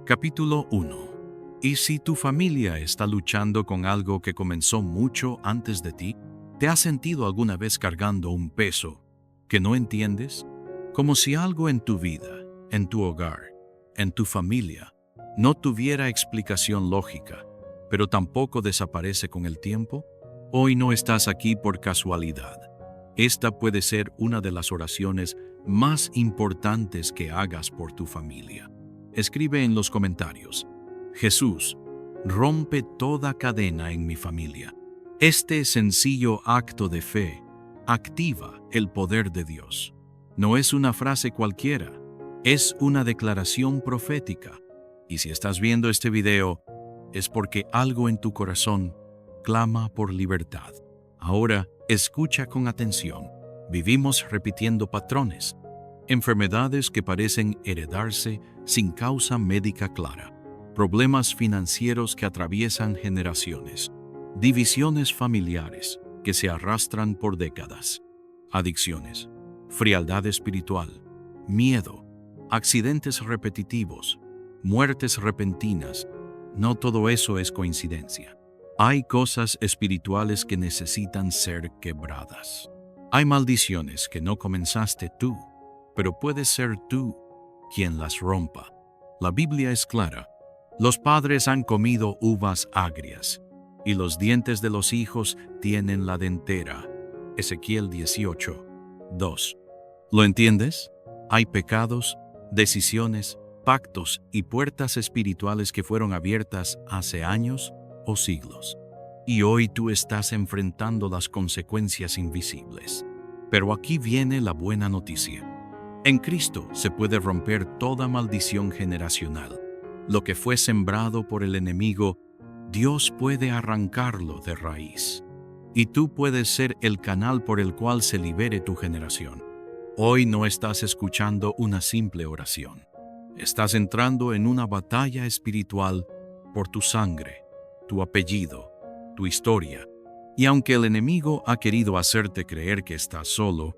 Capítulo 1. ¿Y si tu familia está luchando con algo que comenzó mucho antes de ti? ¿Te has sentido alguna vez cargando un peso que no entiendes? Como si algo en tu vida, en tu hogar, en tu familia, no tuviera explicación lógica, pero tampoco desaparece con el tiempo. Hoy no estás aquí por casualidad. Esta puede ser una de las oraciones más importantes que hagas por tu familia. Escribe en los comentarios: Jesús, rompe toda cadena en mi familia. Este sencillo acto de fe activa el poder de Dios. No es una frase cualquiera, es una declaración profética. Y si estás viendo este video, es porque algo en tu corazón clama por libertad. Ahora, escucha con atención. Vivimos repitiendo patrones, enfermedades que parecen heredarse sin causa médica clara, problemas financieros que atraviesan generaciones, divisiones familiares que se arrastran por décadas, adicciones, frialdad espiritual, miedo, accidentes repetitivos, muertes repentinas. No todo eso es coincidencia. Hay cosas espirituales que necesitan ser quebradas. Hay maldiciones que no comenzaste tú, pero puedes ser tú quien las rompa. La Biblia es clara. Los padres han comido uvas agrias, y los dientes de los hijos tienen la dentera. Ezequiel 18:2. ¿Lo entiendes? Hay pecados, decisiones, pactos y puertas espirituales que fueron abiertas hace años o siglos. Y hoy tú estás enfrentando las consecuencias invisibles. Pero aquí viene la buena noticia. En Cristo se puede romper toda maldición generacional. Lo que fue sembrado por el enemigo, Dios puede arrancarlo de raíz. Y tú puedes ser el canal por el cual se libere tu generación. Hoy no estás escuchando una simple oración. Estás entrando en una batalla espiritual por tu sangre, tu apellido, tu historia. Y aunque el enemigo ha querido hacerte creer que estás solo,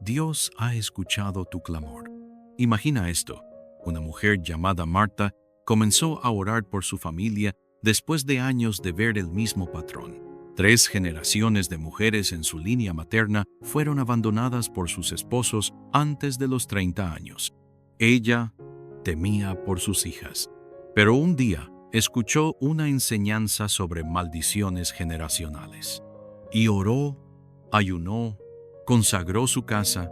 Dios ha escuchado tu clamor. Imagina esto: una mujer llamada Marta comenzó a orar por su familia después de años de ver el mismo patrón. 3 generaciones de mujeres en su línea materna fueron abandonadas por sus esposos antes de los 30 años. Ella temía por sus hijas, pero un día escuchó una enseñanza sobre maldiciones generacionales. Y oró, ayunó, consagró su casa,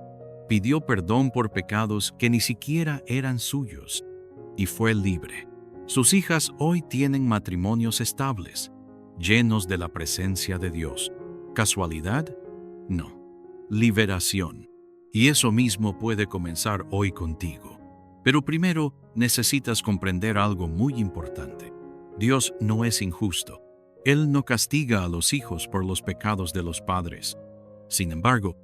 pidió perdón por pecados que ni siquiera eran suyos, y fue libre. Sus hijas hoy tienen matrimonios estables, llenos de la presencia de Dios. ¿Casualidad? No. Liberación. Y eso mismo puede comenzar hoy contigo. Pero primero necesitas comprender algo muy importante. Dios no es injusto. Él no castiga a los hijos por los pecados de los padres. Sin embargo,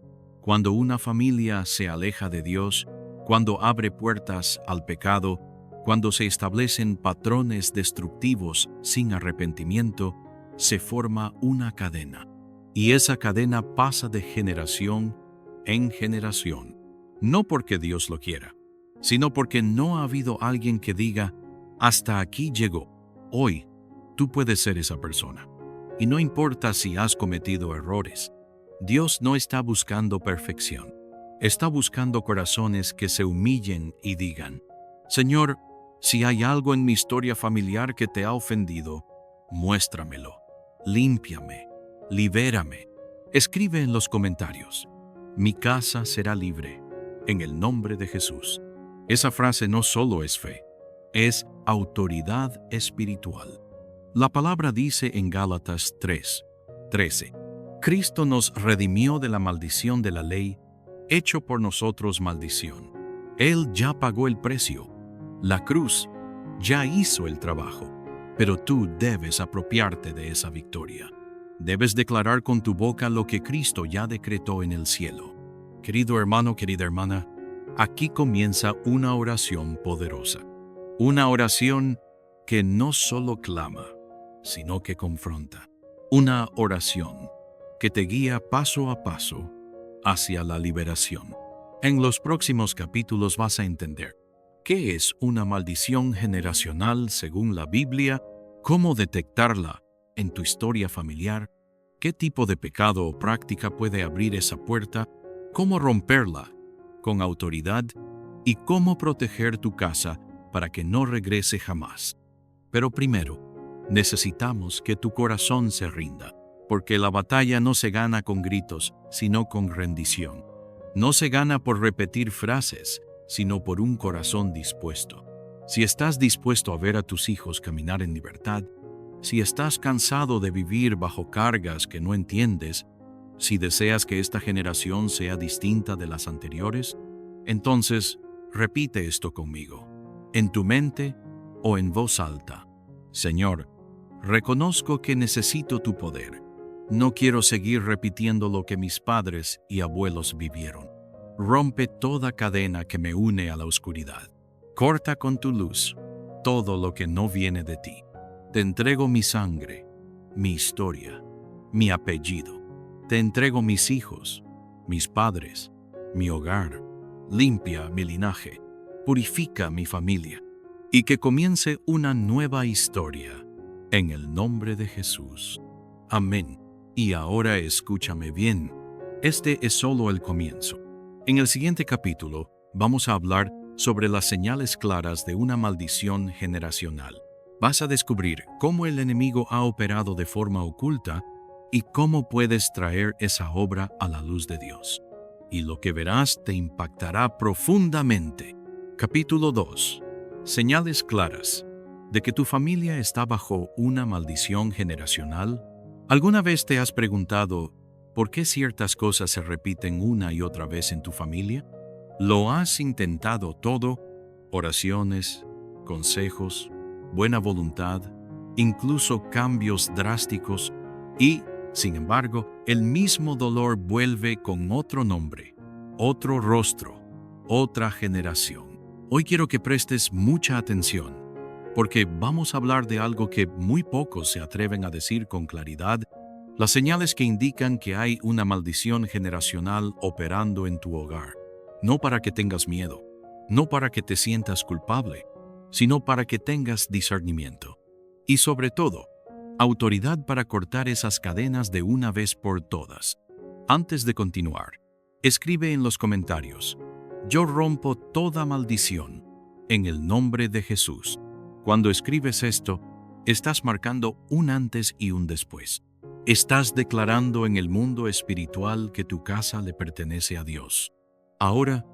cuando una familia se aleja de Dios, cuando abre puertas al pecado, cuando se establecen patrones destructivos sin arrepentimiento, se forma una cadena. Y esa cadena pasa de generación en generación. No porque Dios lo quiera, sino porque no ha habido alguien que diga: hasta aquí llegó. Hoy, tú puedes ser esa persona. Y no importa si has cometido errores. Dios no está buscando perfección. Está buscando corazones que se humillen y digan: Señor, si hay algo en mi historia familiar que te ha ofendido, muéstramelo. Límpiame, libérame. Escribe en los comentarios: mi casa será libre, en el nombre de Jesús. Esa frase no solo es fe, es autoridad espiritual. La palabra dice en Gálatas 3:13: Cristo nos redimió de la maldición de la ley, hecho por nosotros maldición. Él ya pagó el precio. La cruz ya hizo el trabajo, pero tú debes apropiarte de esa victoria. Debes declarar con tu boca lo que Cristo ya decretó en el cielo. Querido hermano, querida hermana, aquí comienza una oración poderosa. Una oración que no solo clama, sino que confronta. Una oración que te guía paso a paso hacia la liberación. En los próximos capítulos vas a entender ¿Qué es una maldición generacional según la Biblia? ¿Cómo detectarla en tu historia familiar? ¿Qué tipo de pecado o práctica puede abrir esa puerta? ¿Cómo romperla con autoridad? ¿Y cómo proteger tu casa para que no regrese jamás? Pero primero, necesitamos que tu corazón se rinda, porque la batalla no se gana con gritos, sino con rendición. No se gana por repetir frases, sino por un corazón dispuesto. Si estás dispuesto a ver a tus hijos caminar en libertad, si estás cansado de vivir bajo cargas que no entiendes, si deseas que esta generación sea distinta de las anteriores, entonces repite esto conmigo, en tu mente o en voz alta. Señor, reconozco que necesito tu poder. No quiero seguir repitiendo lo que mis padres y abuelos vivieron. Rompe toda cadena que me une a la oscuridad. Corta con tu luz todo lo que no viene de ti. Te entrego mi sangre, mi historia, mi apellido. Te entrego mis hijos, mis padres, mi hogar. Limpia mi linaje, purifica mi familia y que comience una nueva historia. En el nombre de Jesús. Amén. Y ahora escúchame bien. Este es solo el comienzo. En el siguiente capítulo vamos a hablar sobre las señales claras de una maldición generacional. Vas a descubrir cómo el enemigo ha operado de forma oculta y cómo puedes traer esa obra a la luz de Dios. Y lo que verás te impactará profundamente. Capítulo 2. Señales claras de que tu familia está bajo una maldición generacional. ¿Alguna vez te has preguntado por qué ciertas cosas se repiten una y otra vez en tu familia? ¿Lo has intentado todo? Oraciones, consejos, buena voluntad, incluso cambios drásticos y, sin embargo, el mismo dolor vuelve con otro nombre, otro rostro, otra generación. Hoy quiero que prestes mucha atención, porque vamos a hablar de algo que muy pocos se atreven a decir con claridad, las señales que indican que hay una maldición generacional operando en tu hogar. No para que tengas miedo, no para que te sientas culpable, sino para que tengas discernimiento. Y sobre todo, autoridad para cortar esas cadenas de una vez por todas. Antes de continuar, escribe en los comentarios, yo rompo toda maldición en el nombre de Jesús. Cuando escribes esto, estás marcando un antes y un después. Estás declarando en el mundo espiritual que tu casa le pertenece a Dios. Ahora,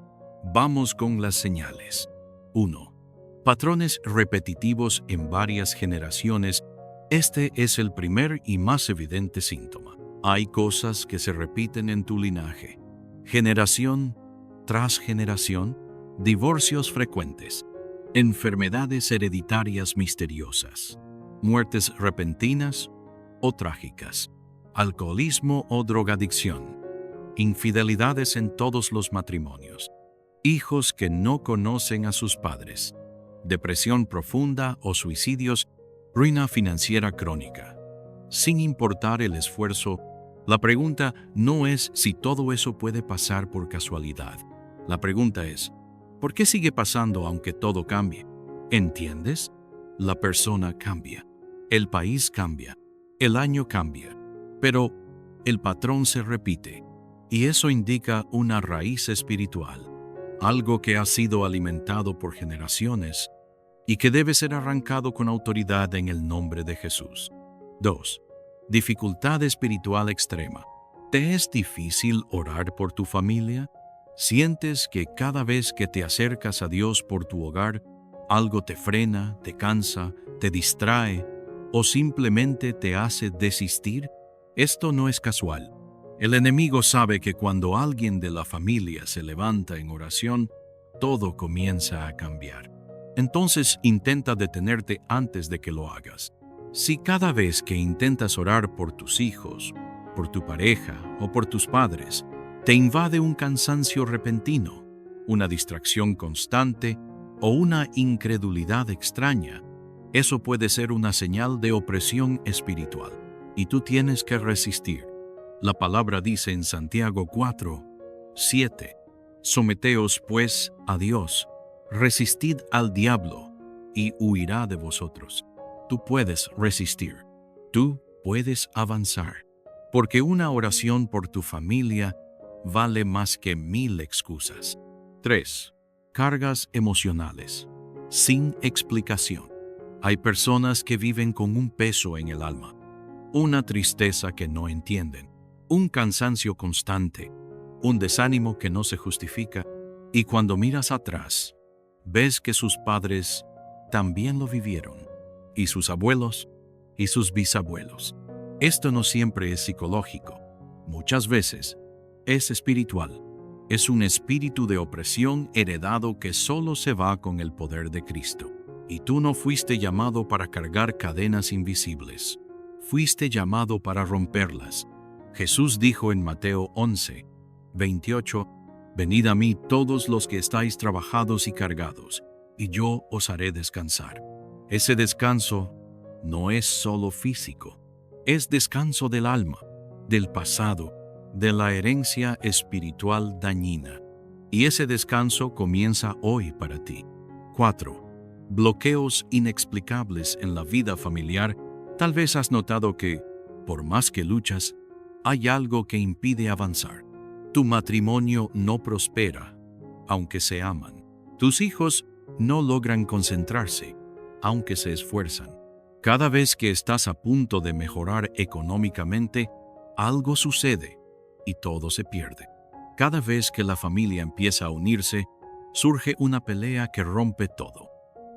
vamos con las señales. 1. Patrones repetitivos en varias generaciones. Este es el primer y más evidente síntoma. Hay cosas que se repiten en tu linaje. Generación tras generación, divorcios frecuentes, enfermedades hereditarias misteriosas, muertes repentinas o trágicas, alcoholismo o drogadicción, infidelidades en todos los matrimonios, hijos que no conocen a sus padres, depresión profunda o suicidios, ruina financiera crónica. Sin importar el esfuerzo, la pregunta no es si todo eso puede pasar por casualidad. La pregunta es, ¿por qué sigue pasando aunque todo cambie? ¿Entiendes? La persona cambia, el país cambia, el año cambia, pero el patrón se repite, y eso indica una raíz espiritual, algo que ha sido alimentado por generaciones y que debe ser arrancado con autoridad en el nombre de Jesús. 2. Dificultad espiritual extrema. ¿Te es difícil orar por tu familia? ¿Sientes que cada vez que te acercas a Dios por tu hogar, algo te frena, te cansa, te distrae o simplemente te hace desistir? Esto no es casual. El enemigo sabe que cuando alguien de la familia se levanta en oración, todo comienza a cambiar. Entonces intenta detenerte antes de que lo hagas. Si cada vez que intentas orar por tus hijos, por tu pareja o por tus padres, te invade un cansancio repentino, una distracción constante o una incredulidad extraña, eso puede ser una señal de opresión espiritual, y tú tienes que resistir. La palabra dice en Santiago 4:7, someteos pues a Dios, resistid al diablo y huirá de vosotros. Tú puedes resistir, tú puedes avanzar, porque una oración por tu familia vale más que 1000 excusas. 3. Cargas emocionales, sin explicación. Hay personas que viven con un peso en el alma, una tristeza que no entienden, un cansancio constante, un desánimo que no se justifica, y cuando miras atrás, ves que sus padres también lo vivieron, y sus abuelos, y sus bisabuelos. Esto no siempre es psicológico, muchas veces es espiritual. Es un espíritu de opresión heredado que solo se va con el poder de Cristo. Y tú no fuiste llamado para cargar cadenas invisibles. Fuiste llamado para romperlas. Jesús dijo en Mateo 11, 28, «Venid a mí todos los que estáis trabajados y cargados, y yo os haré descansar». Ese descanso no es solo físico, es descanso del alma, del pasado, de la herencia espiritual dañina. Y ese descanso comienza hoy para ti. 4. Bloqueos inexplicables en la vida familiar. Tal vez has notado que, por más que luchas, hay algo que impide avanzar. Tu matrimonio no prospera, aunque se aman. Tus hijos no logran concentrarse, aunque se esfuerzan. Cada vez que estás a punto de mejorar económicamente, algo sucede y todo se pierde. Cada vez que la familia empieza a unirse, surge una pelea que rompe todo.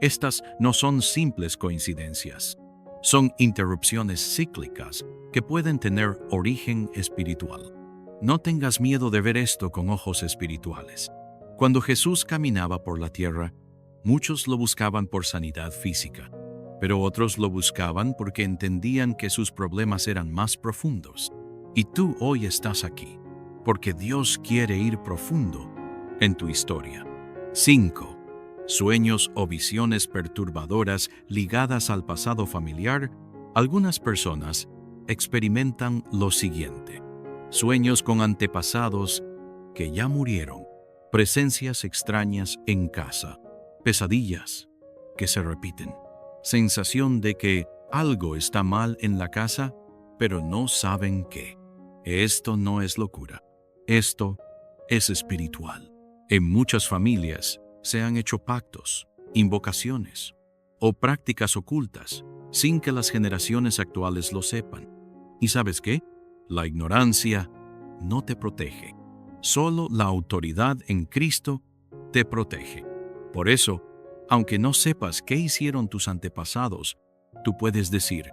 Estas no son simples coincidencias, son interrupciones cíclicas que pueden tener origen espiritual. No tengas miedo de ver esto con ojos espirituales. Cuando Jesús caminaba por la tierra, muchos lo buscaban por sanidad física, pero otros lo buscaban porque entendían que sus problemas eran más profundos. Y tú hoy estás aquí, porque Dios quiere ir profundo en tu historia. 5. Sueños o visiones perturbadoras ligadas al pasado familiar. Algunas personas experimentan lo siguiente: sueños con antepasados que ya murieron, presencias extrañas en casa, pesadillas que se repiten, sensación de que algo está mal en la casa, pero no saben qué. Esto no es locura, esto es espiritual. En muchas familias se han hecho pactos, invocaciones o prácticas ocultas sin que las generaciones actuales lo sepan. ¿Y sabes qué? La ignorancia no te protege. Solo la autoridad en Cristo te protege. Por eso, aunque no sepas qué hicieron tus antepasados, tú puedes decir: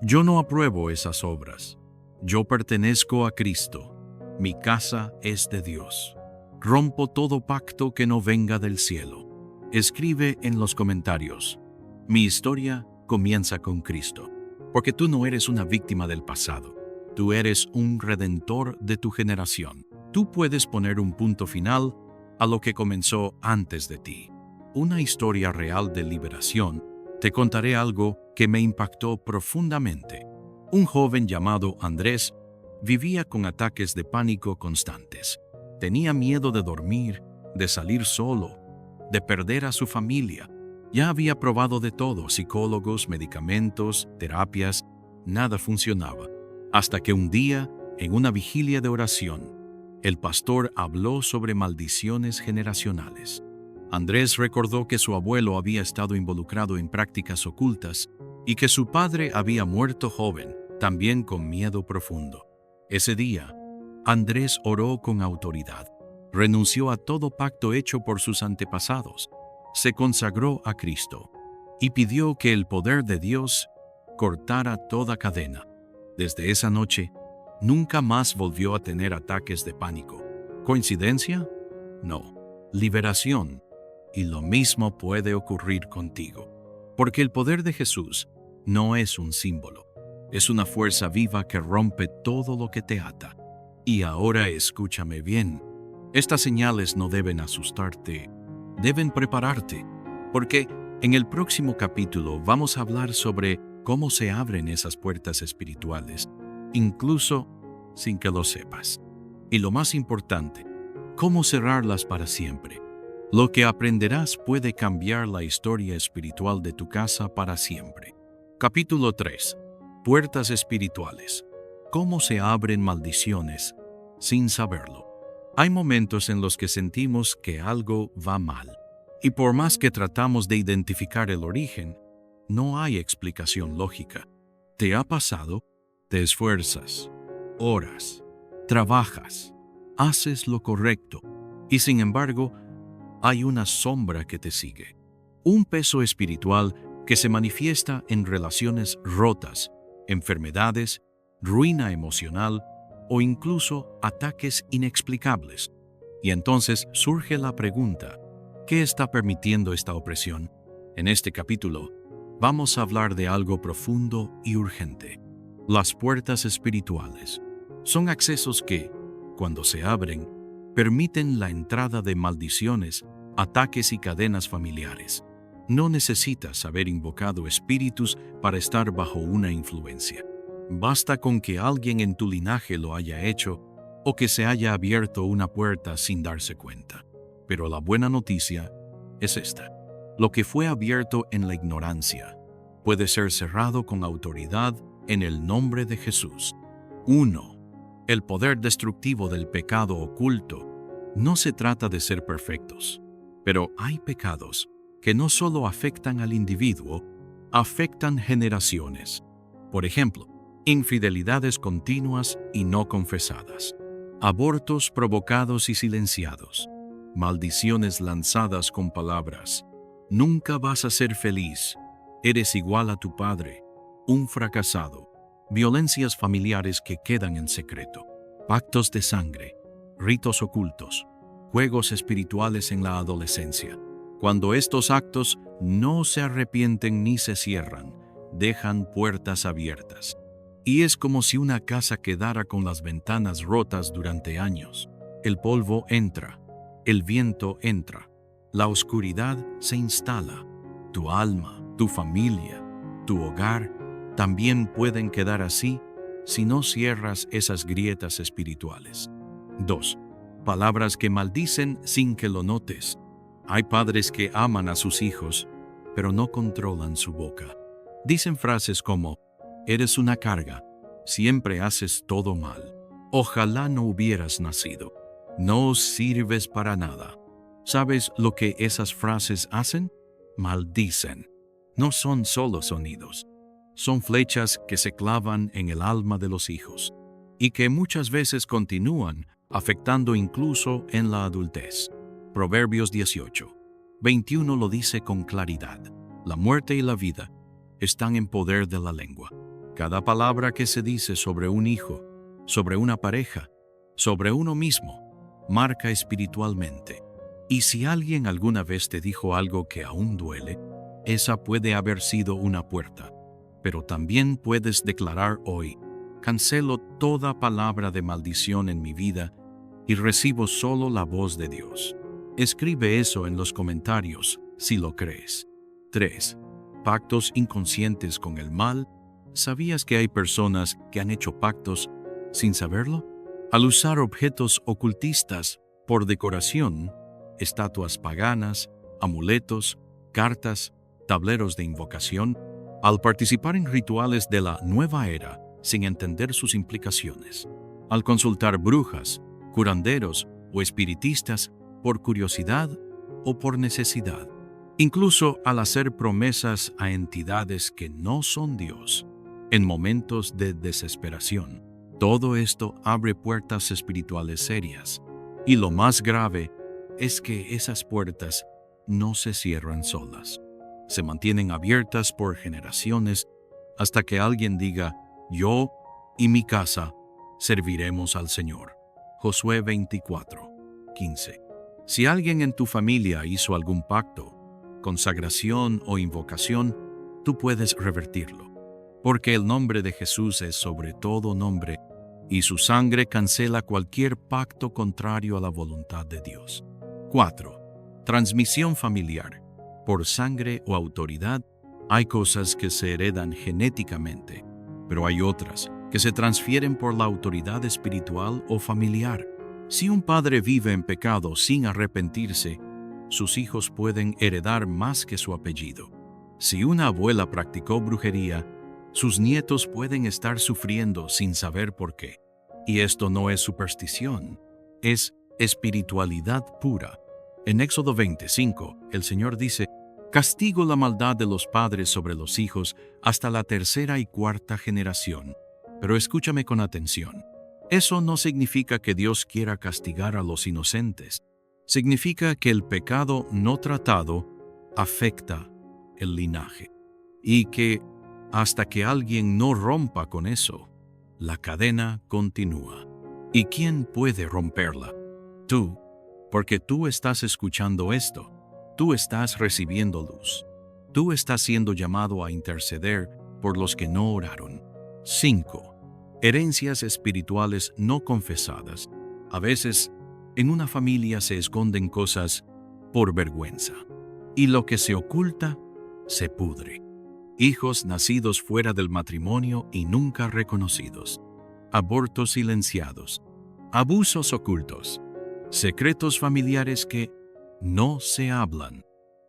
yo no apruebo esas obras. Yo pertenezco a Cristo. Mi casa es de Dios. Rompo todo pacto que no venga del cielo. Escribe en los comentarios: mi historia comienza con Cristo. Porque tú no eres una víctima del pasado. Tú eres un redentor de tu generación. Tú puedes poner un punto final a lo que comenzó antes de ti. Una historia real de liberación. Te contaré algo que me impactó profundamente. Un joven llamado Andrés vivía con ataques de pánico constantes. Tenía miedo de dormir, de salir solo, de perder a su familia. Ya había probado de todo: psicólogos, medicamentos, terapias. Nada funcionaba. Hasta que un día, en una vigilia de oración, el pastor habló sobre maldiciones generacionales. Andrés recordó que su abuelo había estado involucrado en prácticas ocultas y que su padre había muerto joven, también con miedo profundo. Ese día, Andrés oró con autoridad, renunció a todo pacto hecho por sus antepasados, se consagró a Cristo y pidió que el poder de Dios cortara toda cadena. Desde esa noche, nunca más volvió a tener ataques de pánico. ¿Coincidencia? No. Liberación. Y lo mismo puede ocurrir contigo. Porque el poder de Jesús no es un símbolo. Es una fuerza viva que rompe todo lo que te ata. Y ahora escúchame bien. Estas señales no deben asustarte, deben prepararte. Porque en el próximo capítulo vamos a hablar sobre cómo se abren esas puertas espirituales, incluso sin que lo sepas. Y lo más importante, cómo cerrarlas para siempre. Lo que aprenderás puede cambiar la historia espiritual de tu casa para siempre. Capítulo 3. Puertas espirituales. ¿Cómo se abren maldiciones sin saberlo? Hay momentos en los que sentimos que algo va mal, y por más que tratamos de identificar el origen, no hay explicación lógica. ¿Te ha pasado? Te esfuerzas, oras, trabajas, haces lo correcto, y sin embargo, hay una sombra que te sigue. Un peso espiritual que se manifiesta en relaciones rotas, enfermedades, ruina emocional o incluso ataques inexplicables. Y entonces surge la pregunta, ¿qué está permitiendo esta opresión? En este capítulo, vamos a hablar de algo profundo y urgente. Las puertas espirituales son accesos que, cuando se abren, permiten la entrada de maldiciones, ataques y cadenas familiares. No necesitas haber invocado espíritus para estar bajo una influencia. Basta con que alguien en tu linaje lo haya hecho o que se haya abierto una puerta sin darse cuenta. Pero la buena noticia es esta. Lo que fue abierto en la ignorancia puede ser cerrado con autoridad en el nombre de Jesús. 1. El poder destructivo del pecado oculto. No se trata de ser perfectos, pero hay pecados que no solo afectan al individuo, afectan generaciones. Por ejemplo, infidelidades continuas y no confesadas, abortos provocados y silenciados, maldiciones lanzadas con palabras. Nunca vas a ser feliz, eres igual a tu padre, un fracasado, violencias familiares que quedan en secreto, pactos de sangre, ritos ocultos, juegos espirituales en la adolescencia. Cuando estos actos no se arrepienten ni se cierran, dejan puertas abiertas. Y es como si una casa quedara con las ventanas rotas durante años. El polvo entra, el viento entra, la oscuridad se instala. Tu alma, tu familia, tu hogar también pueden quedar así si no cierras esas grietas espirituales. 2. Palabras que maldicen sin que lo notes. Hay padres que aman a sus hijos, pero no controlan su boca. Dicen frases como, eres una carga, siempre haces todo mal, ojalá no hubieras nacido, no sirves para nada. ¿Sabes lo que esas frases hacen? Maldicen. No son solo sonidos, son flechas que se clavan en el alma de los hijos y que muchas veces continúan afectando incluso en la adultez. Proverbios 18:21 lo dice con claridad. La muerte y la vida están en poder de la lengua. Cada palabra que se dice sobre un hijo, sobre una pareja, sobre uno mismo, marca espiritualmente. Y si alguien alguna vez te dijo algo que aún duele, esa puede haber sido una puerta. Pero también puedes declarar hoy, cancelo toda palabra de maldición en mi vida y recibo solo la voz de Dios. Escribe eso en los comentarios si lo crees. 3. Pactos inconscientes con el mal. ¿Sabías que hay personas que han hecho pactos sin saberlo? Al usar objetos ocultistas por decoración, estatuas paganas, amuletos, cartas, tableros de invocación, al participar en rituales de la nueva era sin entender sus implicaciones, al consultar brujas, curanderos o espiritistas por curiosidad o por necesidad, incluso al hacer promesas a entidades que no son Dios, en momentos de desesperación. Todo esto abre puertas espirituales serias, y lo más grave es que esas puertas no se cierran solas. Se mantienen abiertas por generaciones hasta que alguien diga, yo y mi casa serviremos al Señor. Josué 24:15. Si alguien en tu familia hizo algún pacto, consagración o invocación, tú puedes revertirlo, porque el nombre de Jesús es sobre todo nombre, y su sangre cancela cualquier pacto contrario a la voluntad de Dios. 4. Transmisión familiar. Por sangre o autoridad, hay cosas que se heredan genéticamente, pero hay otras que se transfieren por la autoridad espiritual o familiar. Si un padre vive en pecado sin arrepentirse, sus hijos pueden heredar más que su apellido. Si una abuela practicó brujería, sus nietos pueden estar sufriendo sin saber por qué. Y esto no es superstición, es espiritualidad pura. En Éxodo 25, el Señor dice: «Castigo la maldad de los padres sobre los hijos hasta la tercera y cuarta generación». Pero escúchame con atención. Eso no significa que Dios quiera castigar a los inocentes. Significa que el pecado no tratado afecta el linaje. Y que hasta que alguien no rompa con eso, la cadena continúa. ¿Y quién puede romperla? Tú, porque tú estás escuchando esto. Tú estás recibiendo luz. Tú estás siendo llamado a interceder por los que no oraron. 5. Herencias espirituales no confesadas. A veces, en una familia se esconden cosas por vergüenza. Y lo que se oculta, se pudre. Hijos nacidos fuera del matrimonio y nunca reconocidos. Abortos silenciados. Abusos ocultos. Secretos familiares que no se hablan.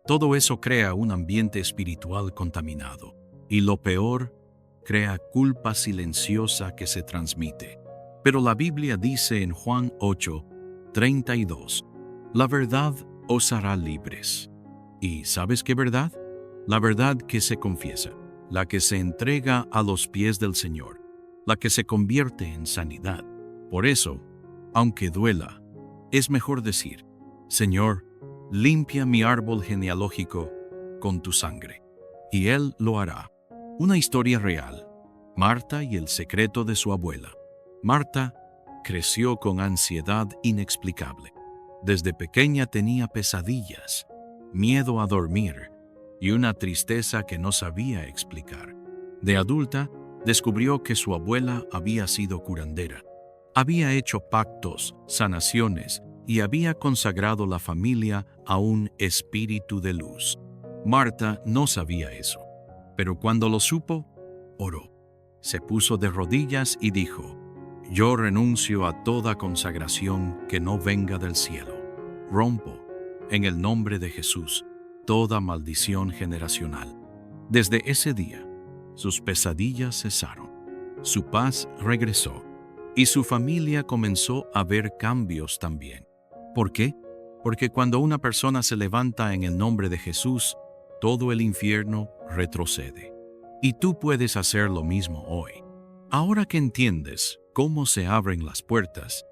Todo eso crea un ambiente espiritual contaminado. Y lo peor, crea culpa silenciosa que se transmite. Pero la Biblia dice en Juan 8:32, «La verdad os hará libres». ¿Y sabes qué verdad? La verdad que se confiesa, la que se entrega a los pies del Señor, la que se convierte en sanidad. Por eso, aunque duela, es mejor decir: «Señor, limpia mi árbol genealógico con tu sangre». Y Él lo hará. Una historia real. Marta y el secreto de su abuela. Marta creció con ansiedad inexplicable. Desde pequeña tenía pesadillas, miedo a dormir y una tristeza que no sabía explicar. De adulta, descubrió que su abuela había sido curandera. Había hecho pactos, sanaciones y había consagrado la familia a un espíritu de luz. Marta no sabía eso, pero cuando lo supo, oró. Se puso de rodillas y dijo: «Yo renuncio a toda consagración que no venga del cielo. Rompo, en el nombre de Jesús, toda maldición generacional». Desde ese día, sus pesadillas cesaron, su paz regresó y su familia comenzó a ver cambios también. ¿Por qué? Porque cuando una persona se levanta en el nombre de Jesús, todo el infierno retrocede. Y tú puedes hacer lo mismo hoy. Ahora que entiendes cómo se abren las puertas,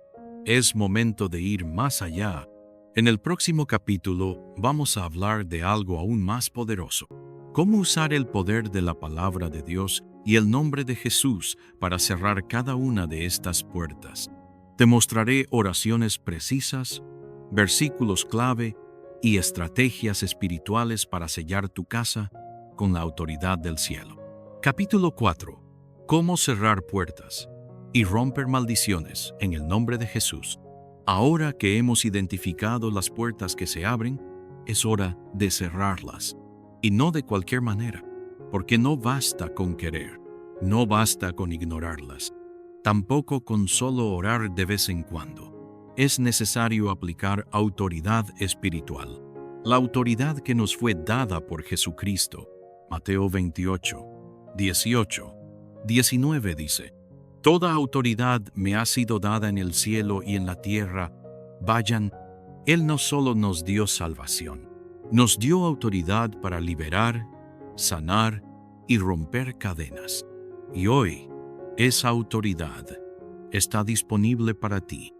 es momento de ir más allá. En el próximo capítulo vamos a hablar de algo aún más poderoso: cómo usar el poder de la palabra de Dios y el nombre de Jesús para cerrar cada una de estas puertas. Te mostraré oraciones precisas, versículos clave y estrategias espirituales para sellar tu casa con la autoridad del cielo. Capítulo 4. Cómo cerrar puertas y romper maldiciones en el nombre de Jesús. Ahora que hemos identificado las puertas que se abren, es hora de cerrarlas. Y no de cualquier manera, porque no basta con querer, no basta con ignorarlas, tampoco con solo orar de vez en cuando. Es necesario aplicar autoridad espiritual, la autoridad que nos fue dada por Jesucristo. Mateo 28:18-19 dice: «Toda autoridad me ha sido dada en el cielo y en la tierra. Vayan». Él no solo nos dio salvación, nos dio autoridad para liberar, sanar y romper cadenas. Y hoy, esa autoridad está disponible para ti.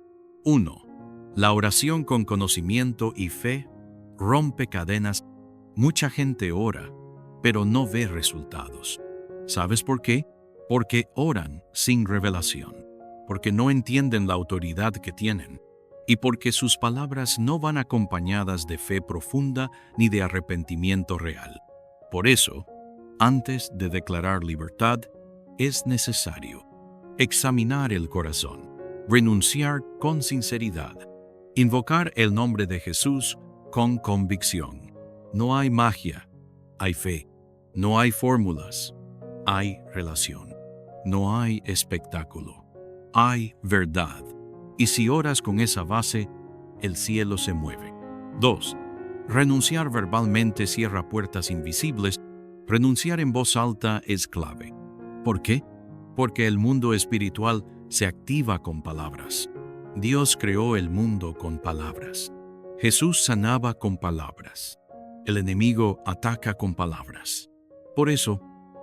1. La oración con conocimiento y fe rompe cadenas. Mucha gente ora, pero no ve resultados. ¿Sabes por qué? Porque oran sin revelación, porque no entienden la autoridad que tienen, y porque sus palabras no van acompañadas de fe profunda ni de arrepentimiento real. Por eso, antes de declarar libertad, es necesario examinar el corazón, renunciar con sinceridad, invocar el nombre de Jesús con convicción. No hay magia, hay fe. No hay fórmulas, hay relación. No hay espectáculo, hay verdad. Y si oras con esa base, el cielo se mueve. 2. Renunciar verbalmente cierra puertas invisibles. Renunciar en voz alta es clave. ¿Por qué? Porque el mundo espiritual se activa con palabras. Dios creó el mundo con palabras. Jesús sanaba con palabras. El enemigo ataca con palabras. Por eso,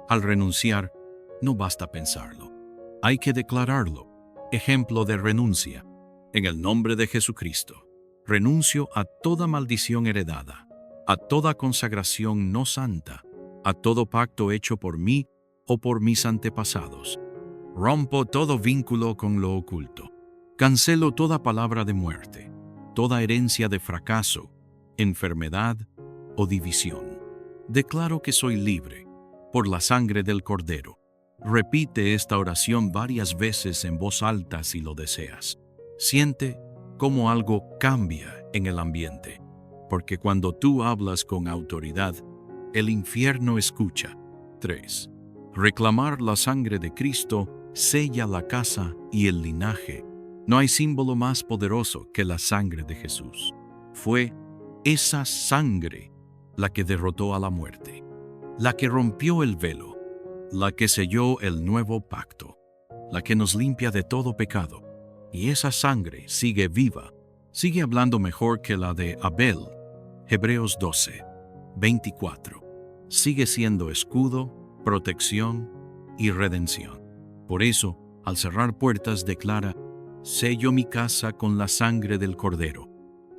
al renunciar, no basta pensarlo. Hay que declararlo. Ejemplo de renuncia. En el nombre de Jesucristo, renuncio a toda maldición heredada, a toda consagración no santa, a todo pacto hecho por mí o por mis antepasados. Rompo todo vínculo con lo oculto. Cancelo toda palabra de muerte, toda herencia de fracaso, enfermedad o división. Declaro que soy libre por la sangre del Cordero. Repite esta oración varias veces en voz alta si lo deseas. Siente cómo algo cambia en el ambiente, porque cuando tú hablas con autoridad, el infierno escucha. 3. Reclamar la sangre de Cristo sella la casa y el linaje. No hay símbolo más poderoso que la sangre de Jesús. Fue esa sangre la que derrotó a la muerte, la que rompió el velo, la que selló el nuevo pacto, la que nos limpia de todo pecado. Y esa sangre sigue viva, sigue hablando mejor que la de Abel. Hebreos 12, 24. Sigue siendo escudo, protección y redención. Por eso, al cerrar puertas, declara: sello mi casa con la sangre del Cordero.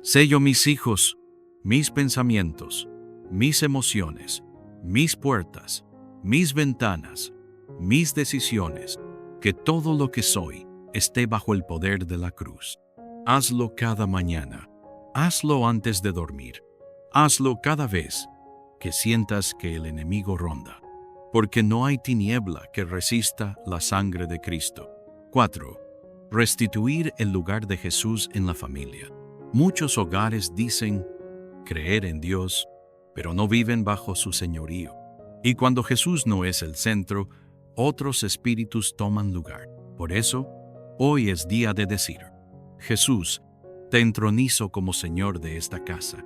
Sello mis hijos, mis pensamientos, mis emociones, mis puertas, mis ventanas, mis decisiones, que todo lo que soy esté bajo el poder de la cruz. Hazlo cada mañana. Hazlo antes de dormir. Hazlo cada vez que sientas que el enemigo ronda, porque no hay tiniebla que resista la sangre de Cristo. 4. Restituir el lugar de Jesús en la familia. Muchos hogares dicen creer en Dios, pero no viven bajo su señorío. Y cuando Jesús no es el centro, otros espíritus toman lugar. Por eso, hoy es día de decir: Jesús, te entronizo como Señor de esta casa.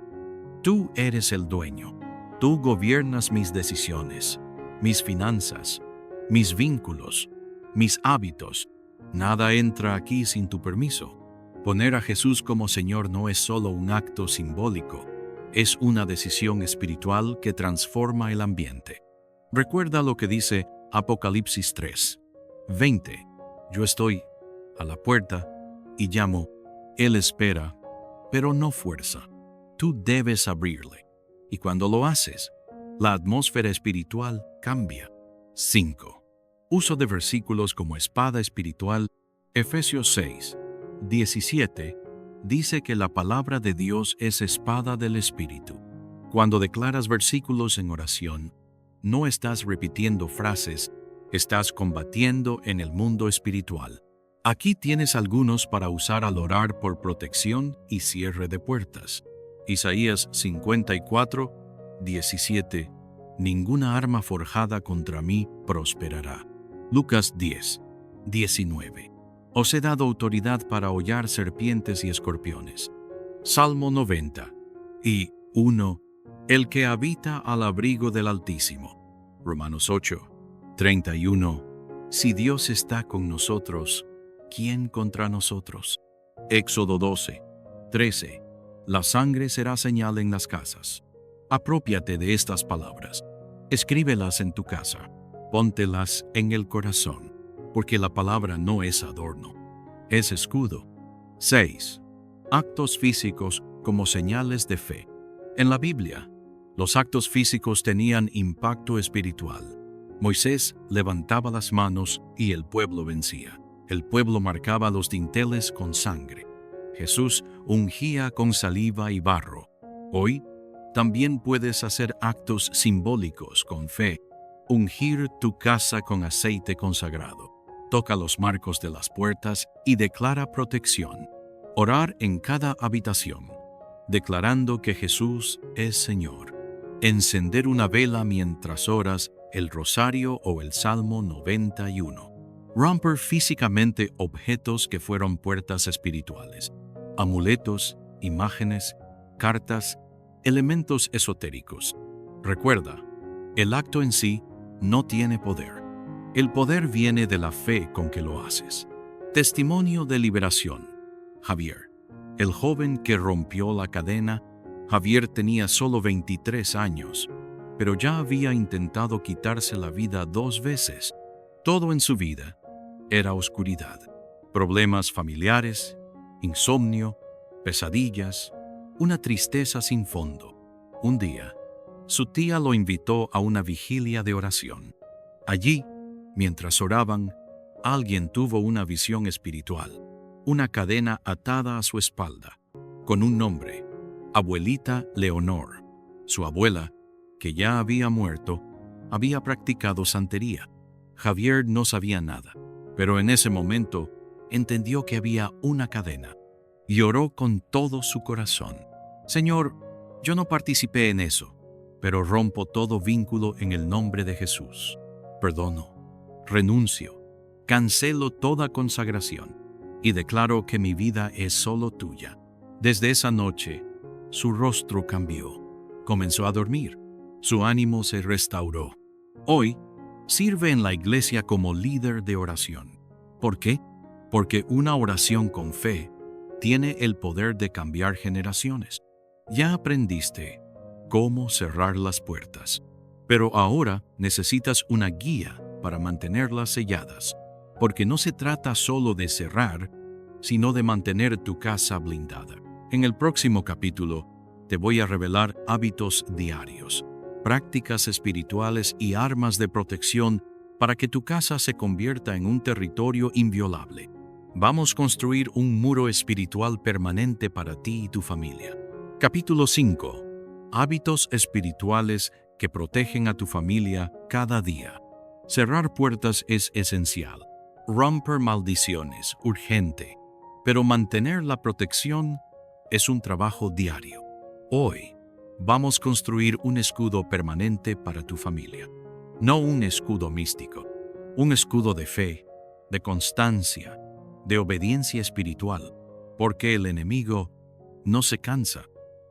Tú eres el dueño. Tú gobiernas mis decisiones, mis finanzas, mis vínculos, mis hábitos. Nada entra aquí sin tu permiso. Poner a Jesús como Señor no es solo un acto simbólico, es una decisión espiritual que transforma el ambiente. Recuerda lo que dice Apocalipsis 3, 20. Yo estoy a la puerta y llamo. Él espera, pero no fuerza. Tú debes abrirle. Y cuando lo haces, la atmósfera espiritual cambia. 5. Uso de versículos como espada espiritual. Efesios 6, 17 dice que la palabra de Dios es espada del Espíritu. Cuando declaras versículos en oración, no estás repitiendo frases, estás combatiendo en el mundo espiritual. Aquí tienes algunos para usar al orar por protección y cierre de puertas. Isaías 54, 17. Ninguna arma forjada contra mí prosperará. Lucas 10, 19. Os he dado autoridad para hollar serpientes y escorpiones. Salmo 90 y 1. El que habita al abrigo del Altísimo. Romanos 8, 31. Si Dios está con nosotros, ¿quién contra nosotros? Éxodo 12, 13. La sangre será señal en las casas. Aprópiate de estas palabras. Escríbelas en tu casa. Póntelas en el corazón, porque la palabra no es adorno, es escudo. 6. Actos físicos como señales de fe. En la Biblia, los actos físicos tenían impacto espiritual. Moisés levantaba las manos y el pueblo vencía. El pueblo marcaba los dinteles con sangre. Jesús ungía con saliva y barro. Hoy, también puedes hacer actos simbólicos con fe. Ungir tu casa con aceite consagrado. Toca los marcos de las puertas y declara protección. Orar en cada habitación, declarando que Jesús es Señor. Encender una vela mientras oras el rosario o el Salmo 91. Romper físicamente objetos que fueron puertas espirituales. Amuletos, imágenes, cartas, elementos esotéricos. Recuerda, el acto en sí no tiene poder. El poder viene de la fe con que lo haces. Testimonio de liberación. Javier, el joven que rompió la cadena. Javier tenía solo 23 años, pero ya había intentado quitarse la vida 2 veces. Todo en su vida era oscuridad. Problemas familiares, insomnio, pesadillas, una tristeza sin fondo. Un día, su tía lo invitó a una vigilia de oración. Allí, mientras oraban, alguien tuvo una visión espiritual, una cadena atada a su espalda, con un nombre, Abuelita Leonor. Su abuela, que ya había muerto, había practicado santería. Javier no sabía nada, pero en ese momento entendió que había una cadena y oró con todo su corazón. Señor, yo no participé en eso, pero rompo todo vínculo en el nombre de Jesús. Perdono, renuncio, cancelo toda consagración y declaro que mi vida es solo tuya. Desde esa noche, su rostro cambió. Comenzó a dormir. Su ánimo se restauró. Hoy, sirve en la iglesia como líder de oración. ¿Por qué? Porque una oración con fe tiene el poder de cambiar generaciones. Ya aprendiste cómo cerrar las puertas, pero ahora necesitas una guía para mantenerlas selladas, porque no se trata solo de cerrar, sino de mantener tu casa blindada. En el próximo capítulo, te voy a revelar hábitos diarios, prácticas espirituales y armas de protección para que tu casa se convierta en un territorio inviolable. Vamos a construir un muro espiritual permanente para ti y tu familia. Capítulo 5. Hábitos espirituales que protegen a tu familia cada día. Cerrar puertas es esencial. Romper maldiciones, urgente. Pero mantener la protección es un trabajo diario. Hoy, vamos a construir un escudo permanente para tu familia. No un escudo místico, un escudo de fe, de constancia, de obediencia espiritual, porque el enemigo no se cansa,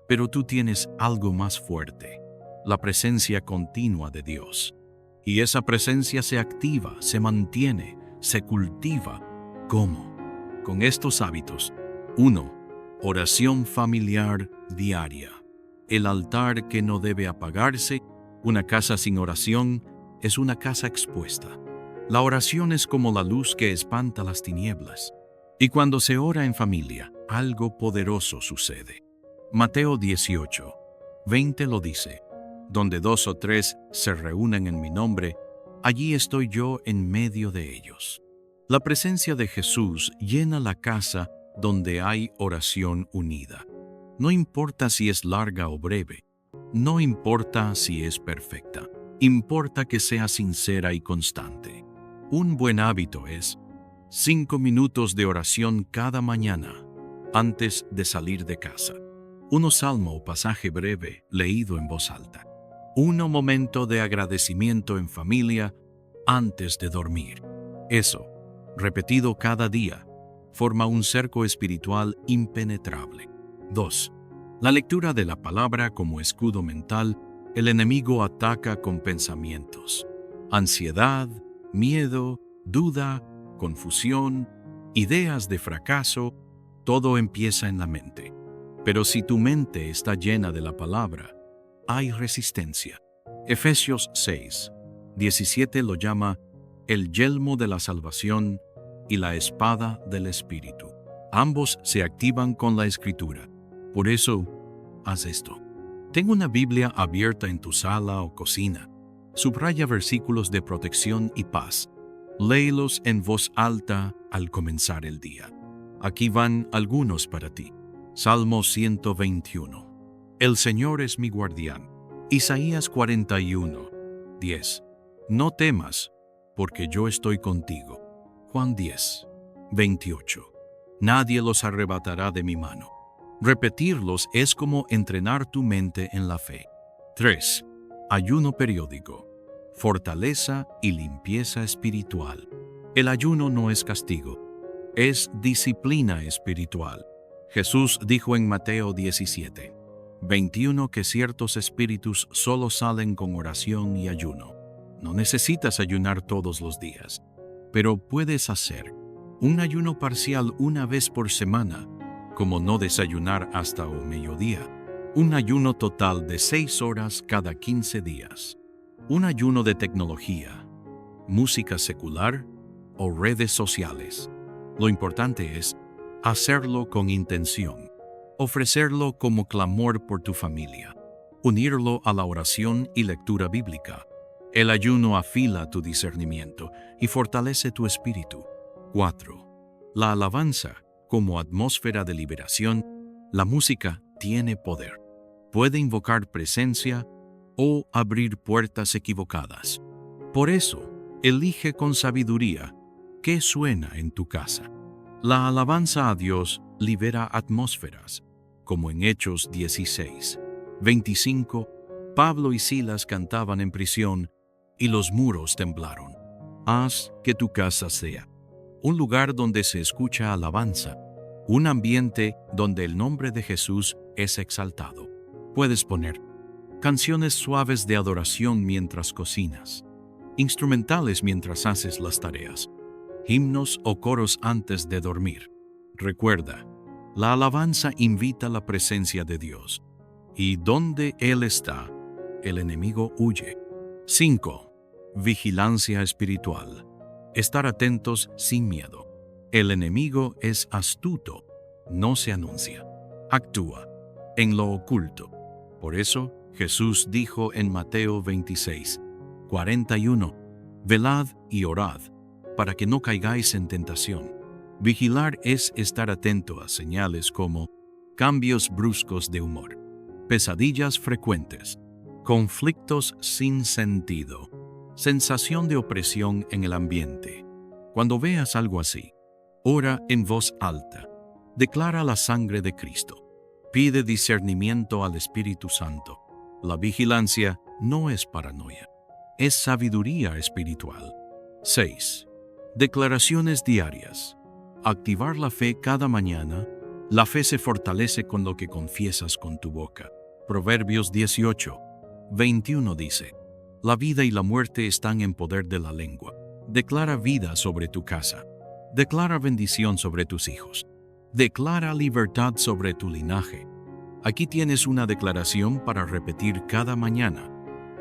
pero tú tienes algo más fuerte, la presencia continua de Dios. Y esa presencia se activa, se mantiene, se cultiva. ¿Cómo? Con estos hábitos. 1. Oración familiar diaria. El altar que no debe apagarse. Una casa sin oración es una casa expuesta. La oración es como la luz que espanta las tinieblas. Y cuando se ora en familia, algo poderoso sucede. Mateo 18:20 lo dice: donde 2 o 3 se reúnen en mi nombre, allí estoy yo en medio de ellos. La presencia de Jesús llena la casa donde hay oración unida. No importa si es larga o breve, no importa si es perfecta, importa que sea sincera y constante. Un buen hábito es 5 minutos de oración cada mañana, antes de salir de casa. Un salmo o pasaje breve leído en voz alta. Un momento de agradecimiento en familia antes de dormir. Eso, repetido cada día, forma un cerco espiritual impenetrable. 2. La lectura de la palabra como escudo mental. El enemigo ataca con pensamientos, ansiedad, miedo, duda, confusión, ideas de fracaso. Todo empieza en la mente. Pero si tu mente está llena de la palabra, hay resistencia. Efesios 6:17 lo llama el yelmo de la salvación y la espada del Espíritu. Ambos se activan con la Escritura. Por eso, haz esto. Ten una Biblia abierta en tu sala o cocina. Subraya versículos de protección y paz. Léelos en voz alta al comenzar el día. Aquí van algunos para ti. Salmo 121. El Señor es mi guardián. Isaías 41:10. No temas, porque yo estoy contigo. Juan 10:28. Nadie los arrebatará de mi mano. Repetirlos es como entrenar tu mente en la fe. 3. Ayuno periódico. Fortaleza y limpieza espiritual. El ayuno no es castigo, es disciplina espiritual. Jesús dijo en Mateo 17: 21 que ciertos espíritus solo salen con oración y ayuno. No necesitas ayunar todos los días, pero puedes hacer un ayuno parcial una vez por semana, como no desayunar hasta el mediodía. Un ayuno total de 6 horas cada 15 días. Un ayuno de tecnología, música secular o redes sociales. Lo importante es hacerlo con intención, ofrecerlo como clamor por tu familia, unirlo a la oración y lectura bíblica. El ayuno afila tu discernimiento y fortalece tu espíritu. 4. La alabanza, como atmósfera de liberación, la música tiene poder. Puede invocar presencia o abrir puertas equivocadas. Por eso, elige con sabiduría qué suena en tu casa. La alabanza a Dios libera atmósferas, como en Hechos 16, 25, Pablo y Silas cantaban en prisión y los muros temblaron. Haz que tu casa sea un lugar donde se escucha alabanza, un ambiente donde el nombre de Jesús es exaltado. Puedes poner canciones suaves de adoración mientras cocinas, instrumentales mientras haces las tareas, himnos o coros antes de dormir. Recuerda, la alabanza invita a la presencia de Dios, y donde Él está, el enemigo huye. 5. Vigilancia espiritual. Estar atentos sin miedo. El enemigo es astuto, no se anuncia, actúa en lo oculto. Por eso, Jesús dijo en Mateo 26, 41, velad y orad, para que no caigáis en tentación. Vigilar es estar atento a señales como cambios bruscos de humor, pesadillas frecuentes, conflictos sin sentido, sensación de opresión en el ambiente. Cuando veas algo así, ora en voz alta, declara la sangre de Cristo, pide discernimiento al Espíritu Santo. La vigilancia no es paranoia, es sabiduría espiritual. 6. Declaraciones diarias. Activar la fe cada mañana. La fe se fortalece con lo que confiesas con tu boca. Proverbios 18, 21 dice, la vida y la muerte están en poder de la lengua. Declara vida sobre tu casa. Declara bendición sobre tus hijos. Declara libertad sobre tu linaje. Aquí tienes una declaración para repetir cada mañana.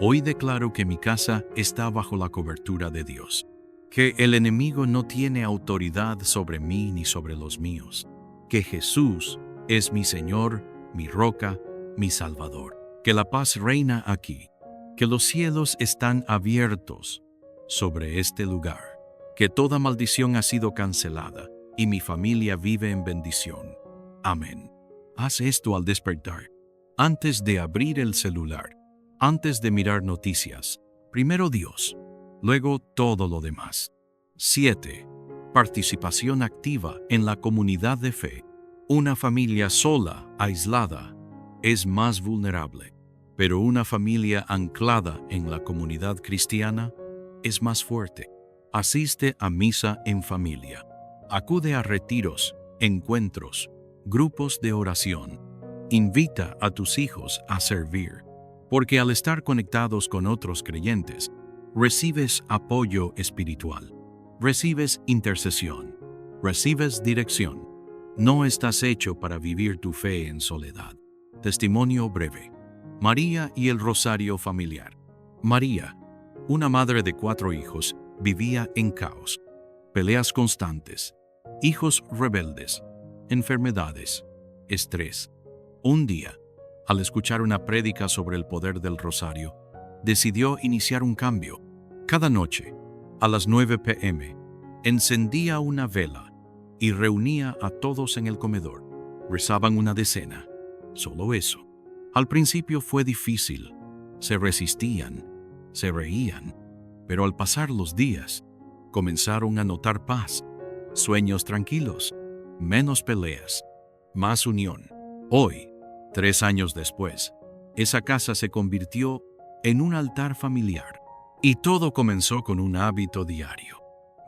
Hoy declaro que mi casa está bajo la cobertura de Dios, que el enemigo no tiene autoridad sobre mí ni sobre los míos, que Jesús es mi Señor, mi roca, mi Salvador, que la paz reina aquí, que los cielos están abiertos sobre este lugar, que toda maldición ha sido cancelada y mi familia vive en bendición. Amén. Haz esto al despertar, antes de abrir el celular, antes de mirar noticias. Primero Dios, luego todo lo demás. 7. Participación activa en la comunidad de fe. Una familia sola, aislada, es más vulnerable, pero una familia anclada en la comunidad cristiana es más fuerte. Asiste a misa en familia. Acude a retiros, encuentros, grupos de oración. Invita a tus hijos a servir, porque al estar conectados con otros creyentes, recibes apoyo espiritual, recibes intercesión, recibes dirección. No estás hecho para vivir tu fe en soledad. Testimonio breve. María y el rosario familiar. María, una madre de 4 hijos, vivía en caos, peleas constantes, hijos rebeldes, enfermedades, estrés. Un día, al escuchar una prédica sobre el poder del rosario, decidió iniciar un cambio. Cada noche, a las 9 p.m., encendía una vela y reunía a todos en el comedor. Rezaban una decena, solo eso. Al principio fue difícil, se resistían, se reían, pero al pasar los días, comenzaron a notar paz, sueños tranquilos, menos peleas, más unión. Hoy, 3 años después, esa casa se convirtió en un altar familiar y todo comenzó con un hábito diario.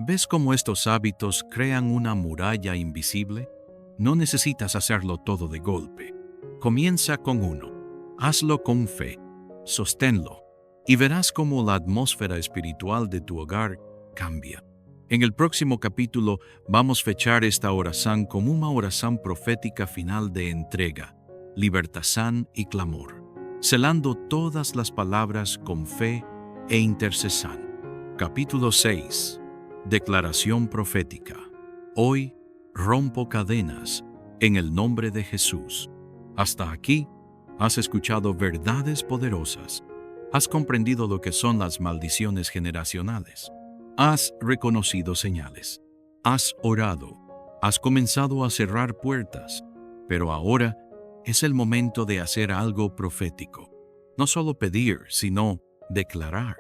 ¿Ves cómo estos hábitos crean una muralla invisible? No necesitas hacerlo todo de golpe. Comienza con uno. Hazlo con fe, sosténlo, y verás cómo la atmósfera espiritual de tu hogar cambia. En el próximo capítulo vamos a fechar esta oración como una oración profética final de entrega, libertación y clamor, celando todas las palabras con fe e intercesión. Capítulo 6. Declaración profética. Hoy rompo cadenas en el nombre de Jesús. Hasta aquí has escuchado verdades poderosas. Has comprendido lo que son las maldiciones generacionales. Has reconocido señales. Has orado. Has comenzado a cerrar puertas. Pero ahora es el momento de hacer algo profético. No solo pedir, sino declarar.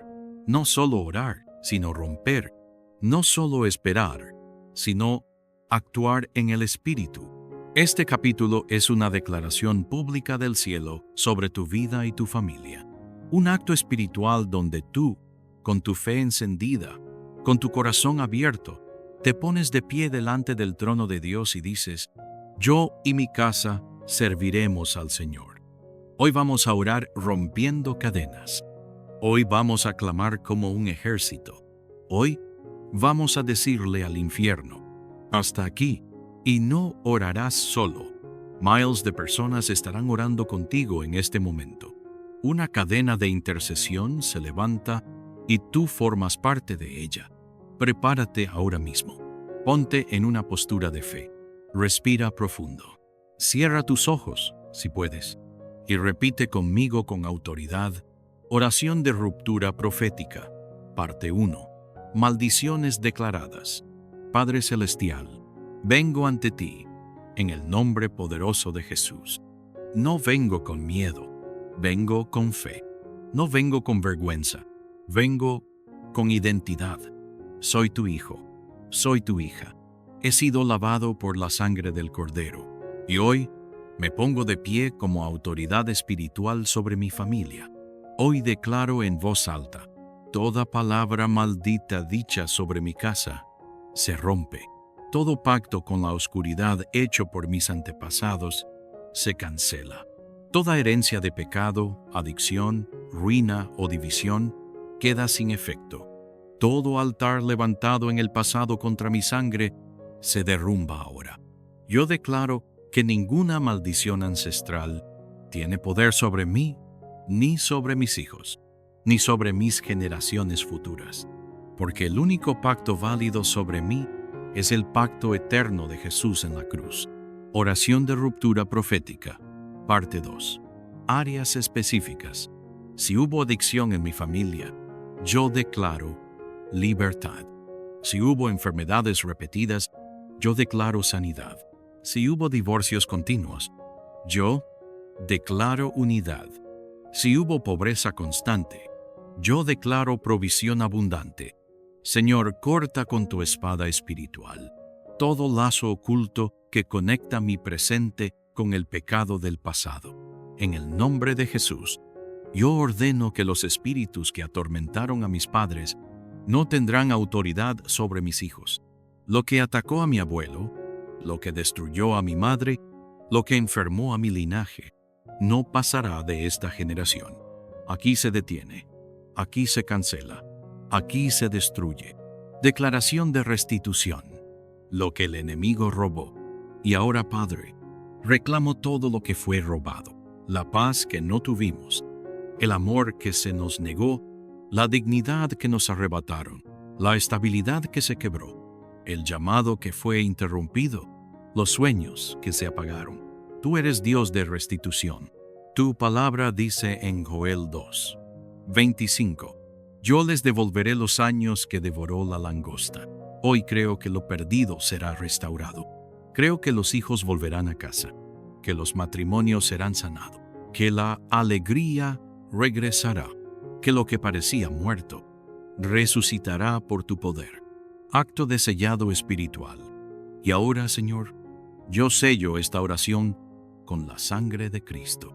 No solo orar, sino romper. No solo esperar, sino actuar en el Espíritu. Este capítulo es una declaración pública del cielo sobre tu vida y tu familia. Un acto espiritual donde tú, con tu fe encendida, con tu corazón abierto, te pones de pie delante del trono de Dios y dices: yo y mi casa serviremos al Señor. Hoy vamos a orar rompiendo cadenas. Hoy vamos a clamar como un ejército. Hoy vamos a decirle al infierno: hasta aquí, y no orarás solo. Miles de personas estarán orando contigo en este momento. Una cadena de intercesión se levanta y tú formas parte de ella. Prepárate ahora mismo. Ponte en una postura de fe. Respira profundo. Cierra tus ojos, si puedes, y repite conmigo con autoridad: oración de ruptura profética. Parte 1. Maldiciones declaradas. Padre Celestial, vengo ante ti, en el nombre poderoso de Jesús. No vengo con miedo, vengo con fe. No vengo con vergüenza, vengo con identidad. Soy tu hijo, soy tu hija. He sido lavado por la sangre del Cordero, y hoy me pongo de pie como autoridad espiritual sobre mi familia. Hoy declaro en voz alta: toda palabra maldita dicha sobre mi casa se rompe. Todo pacto con la oscuridad hecho por mis antepasados se cancela. Toda herencia de pecado, adicción, ruina o división queda sin efecto. Todo altar levantado en el pasado contra mi sangre se derrumba ahora. Yo declaro que ninguna maldición ancestral tiene poder sobre mí, ni sobre mis hijos, ni sobre mis generaciones futuras, porque el único pacto válido sobre mí es el pacto eterno de Jesús en la cruz. Oración de ruptura profética. Parte 2. Áreas específicas. Si hubo adicción en mi familia, yo declaro libertad. Si hubo enfermedades repetidas, yo declaro sanidad. Si hubo divorcios continuos, yo declaro unidad. Si hubo pobreza constante, yo declaro provisión abundante. Señor, corta con tu espada espiritual todo lazo oculto que conecta mi presente con el pecado del pasado. En el nombre de Jesús, yo ordeno que los espíritus que atormentaron a mis padres no tendrán autoridad sobre mis hijos. Lo que atacó a mi abuelo, lo que destruyó a mi madre, lo que enfermó a mi linaje, no pasará de esta generación. Aquí se detiene, aquí se cancela, aquí se destruye. Declaración de restitución. Lo que el enemigo robó. Y ahora, Padre, reclamo todo lo que fue robado. La paz que no tuvimos, el amor que se nos negó, la dignidad que nos arrebataron, la estabilidad que se quebró, el llamado que fue interrumpido, los sueños que se apagaron. Tú eres Dios de restitución. Tu palabra dice en Joel 2:25: yo les devolveré los años que devoró la langosta. Hoy creo que lo perdido será restaurado. Creo que los hijos volverán a casa, que los matrimonios serán sanados, que la alegría regresará, que lo que parecía muerto resucitará por tu poder. Acto de sellado espiritual. Y ahora, Señor, yo sello esta oración con la sangre de Cristo.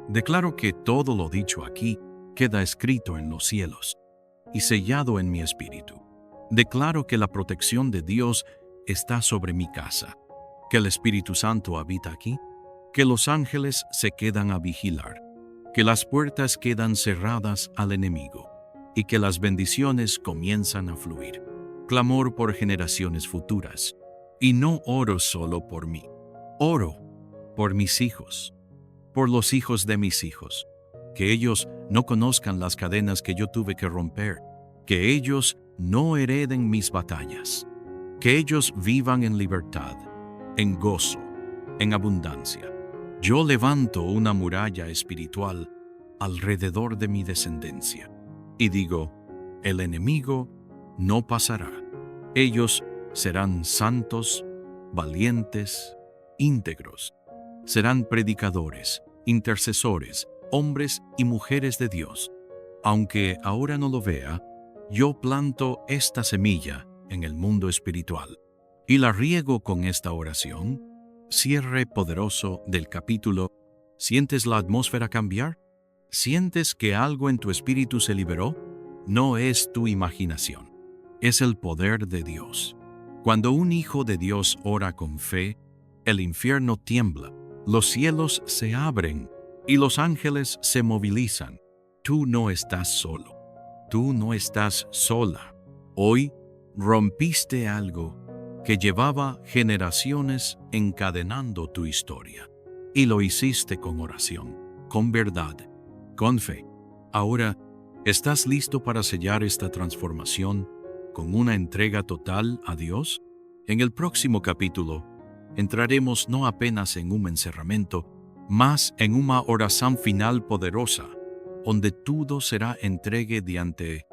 Declaro que todo lo dicho aquí queda escrito en los cielos y sellado en mi espíritu. Declaro que la protección de Dios está sobre mi casa, que el Espíritu Santo habita aquí, que los ángeles se quedan a vigilar, que las puertas quedan cerradas al enemigo y que las bendiciones comienzan a fluir. Clamor por generaciones futuras. Y no oro solo por mí. Oro por mis hijos, por los hijos de mis hijos, que ellos no conozcan las cadenas que yo tuve que romper, que ellos no hereden mis batallas, que ellos vivan en libertad, en gozo, en abundancia. Yo levanto una muralla espiritual alrededor de mi descendencia y digo, el enemigo no pasará. Ellos serán santos, valientes, íntegros. Serán predicadores, intercesores, hombres y mujeres de Dios. Aunque ahora no lo vea, yo planto esta semilla en el mundo espiritual y la riego con esta oración. Cierre poderoso del capítulo. ¿Sientes la atmósfera cambiar? ¿Sientes que algo en tu espíritu se liberó? No es tu imaginación, es el poder de Dios. Cuando un hijo de Dios ora con fe, el infierno tiembla, los cielos se abren y los ángeles se movilizan. Tú no estás solo, tú no estás sola. Hoy rompiste algo que llevaba generaciones encadenando tu historia. Y lo hiciste con oración, con verdad, con fe. Ahora, ¿estás listo para sellar esta transformación con una entrega total a Dios? En el próximo capítulo, entraremos no apenas en un encerramiento, mas en una oración final poderosa, donde todo será entregue diante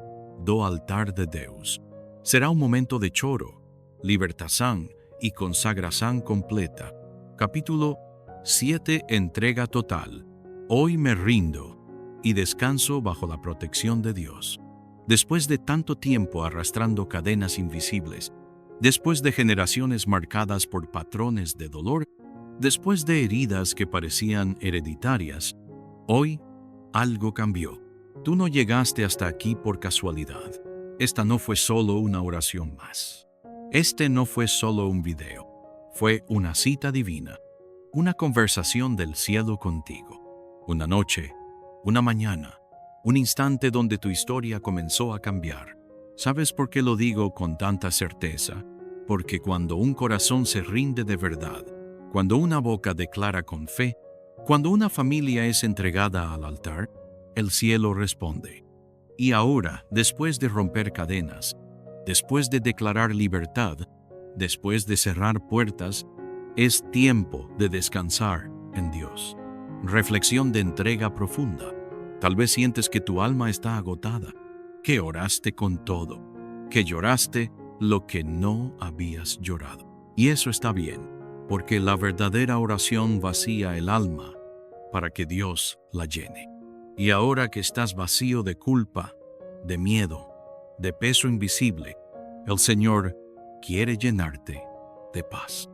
do altar de Deus. Será un momento de choro, libertación y consagración completa. Capítulo 7. Entrega total. Hoy me rindo y descanso bajo la protección de Dios. Después de tanto tiempo arrastrando cadenas invisibles, después de generaciones marcadas por patrones de dolor, después de heridas que parecían hereditarias, hoy algo cambió. Tú no llegaste hasta aquí por casualidad. Esta no fue solo una oración más. Este no fue solo un video. Fue una cita divina, una conversación del cielo contigo. Una noche, una mañana, un instante donde tu historia comenzó a cambiar. ¿Sabes por qué lo digo con tanta certeza? Porque cuando un corazón se rinde de verdad, cuando una boca declara con fe, cuando una familia es entregada al altar, el cielo responde. Y ahora, después de romper cadenas, después de declarar libertad, después de cerrar puertas, es tiempo de descansar en Dios. Reflexión de entrega profunda. Tal vez sientes que tu alma está agotada, que oraste con todo, que lloraste lo que no habías llorado. Y eso está bien, porque la verdadera oración vacía el alma para que Dios la llene. Y ahora que estás vacío de culpa, de miedo, de peso invisible, el Señor quiere llenarte de paz.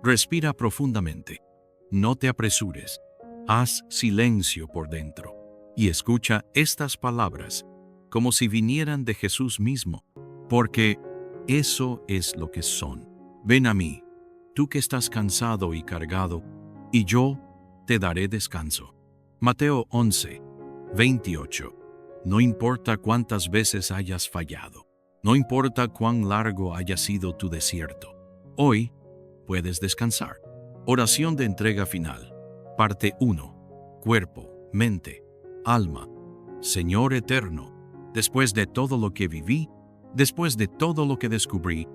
Respira profundamente, no te apresures, haz silencio por dentro y escucha estas palabras como si vinieran de Jesús mismo, porque eso es lo que son. Ven a mí, tú que estás cansado y cargado, y yo te daré descanso. Mateo 11, 28. No importa cuántas veces hayas fallado, no importa cuán largo haya sido tu desierto, hoy puedes descansar. Oración de entrega final. Parte 1. Cuerpo, mente, alma. Señor eterno, después de todo lo que viví, después de todo lo que descubrí,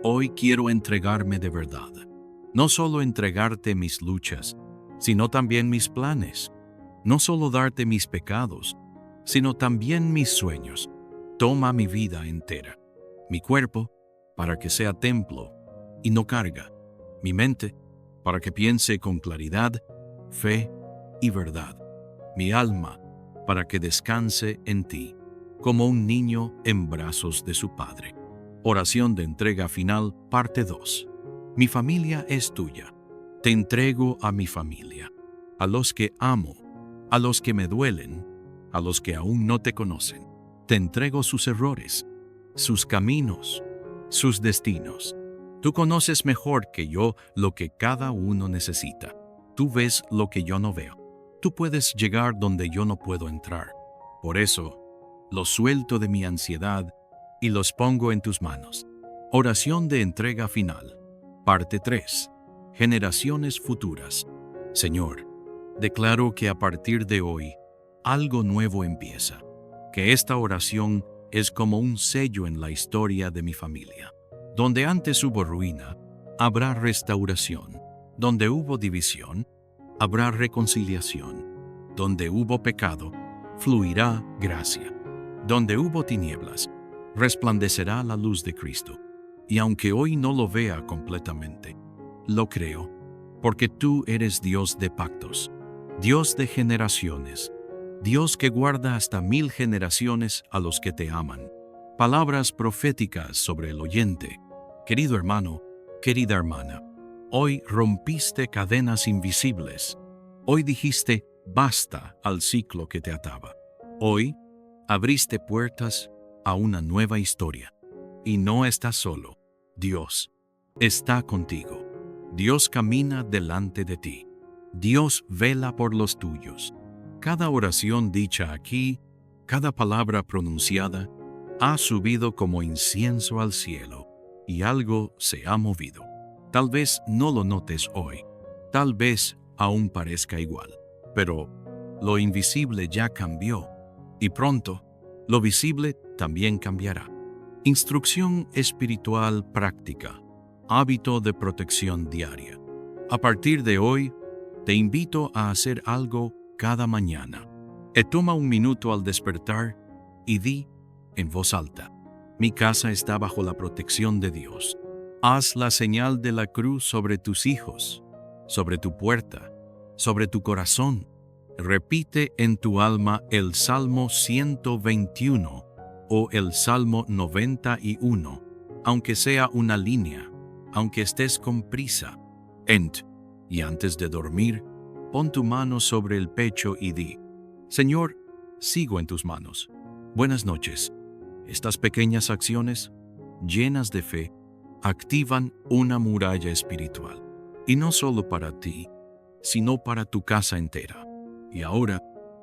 hoy quiero entregarme de verdad. No solo entregarte mis luchas, sino también mis planes. No solo darte mis pecados, sino también mis sueños. Toma mi vida entera, mi cuerpo para que sea templo y no carga, mi mente para que piense con claridad, fe y verdad, mi alma para que descanse en ti, como un niño en brazos de su padre. Oración de entrega final, parte 2. Mi familia es tuya. Te entrego a mi familia, a los que amo, a los que me duelen, a los que aún no te conocen. Te entrego sus errores, sus caminos, sus destinos. Tú conoces mejor que yo lo que cada uno necesita. Tú ves lo que yo no veo. Tú puedes llegar donde yo no puedo entrar. Por eso, los suelto de mi ansiedad y los pongo en tus manos. Oración de entrega final. Parte 3. Generaciones futuras. Señor, declaro que a partir de hoy, algo nuevo empieza. Que esta oración es como un sello en la historia de mi familia. Donde antes hubo ruina, habrá restauración. Donde hubo división, habrá reconciliación. Donde hubo pecado, fluirá gracia. Donde hubo tinieblas, resplandecerá la luz de Cristo. Y aunque hoy no lo vea completamente, lo creo, porque tú eres Dios de pactos, Dios de generaciones, Dios que guarda hasta 1000 generaciones a los que te aman. Palabras proféticas sobre el oyente. Querido hermano, querida hermana, hoy rompiste cadenas invisibles. Hoy dijiste basta al ciclo que te ataba. Hoy abriste puertas a una nueva historia. Y no estás solo. Dios está contigo. Dios camina delante de ti. Dios vela por los tuyos. Cada oración dicha aquí, cada palabra pronunciada, ha subido como incienso al cielo, y algo se ha movido. Tal vez no lo notes hoy, tal vez aún parezca igual, pero lo invisible ya cambió, y pronto lo visible también cambiará. Instrucción espiritual práctica. Hábito de protección diaria. A partir de hoy, te invito a hacer algo cada mañana. Toma un minuto al despertar y di en voz alta: mi casa está bajo la protección de Dios. Haz la señal de la cruz sobre tus hijos, sobre tu puerta, sobre tu corazón. Repite en tu alma el Salmo 121 o el Salmo 91, aunque sea una línea, aunque estés con prisa. Y antes de dormir, pon tu mano sobre el pecho y di: Señor, sigo en tus manos. Buenas noches. Estas pequeñas acciones, llenas de fe, activan una muralla espiritual. Y no solo para ti, sino para tu casa entera. Y ahora,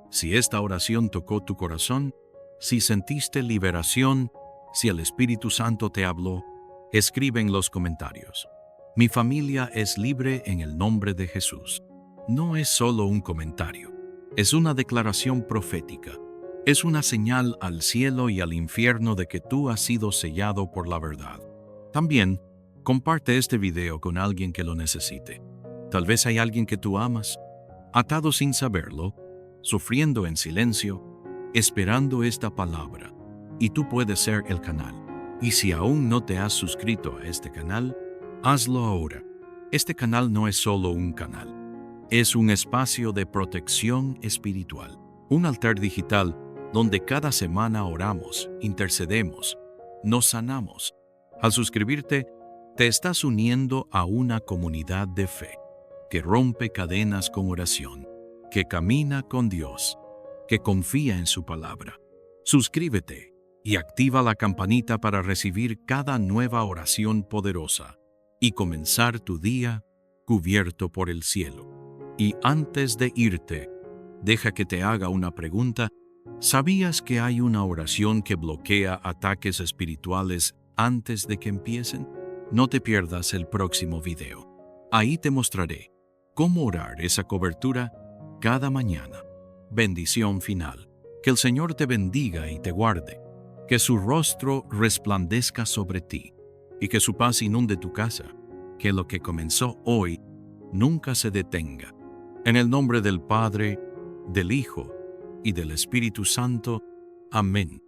si esta oración tocó tu corazón, si sentiste liberación, si el Espíritu Santo te habló, escribe en los comentarios: mi familia es libre en el nombre de Jesús. No es solo un comentario, es una declaración profética. Es una señal al cielo y al infierno de que tú has sido sellado por la verdad. También, comparte este video con alguien que lo necesite. Tal vez hay alguien que tú amas, atado sin saberlo, sufriendo en silencio, esperando esta palabra, y tú puedes ser el canal. Y si aún no te has suscrito a este canal, hazlo ahora. Este canal no es solo un canal, es un espacio de protección espiritual, un altar digital donde cada semana oramos, intercedemos, nos sanamos. Al suscribirte, te estás uniendo a una comunidad de fe que rompe cadenas con oración, que camina con Dios, que confía en su palabra. Suscríbete y activa la campanita para recibir cada nueva oración poderosa y comenzar tu día cubierto por el cielo. Y antes de irte, deja que te haga una pregunta. ¿Sabías que hay una oración que bloquea ataques espirituales antes de que empiecen? No te pierdas el próximo video. Ahí te mostraré cómo orar esa cobertura cada mañana. Bendición final. Que el Señor te bendiga y te guarde. Que su rostro resplandezca sobre ti y que su paz inunde tu casa. Que lo que comenzó hoy nunca se detenga. En el nombre del Padre, del Hijo y del Espíritu Santo. Amén.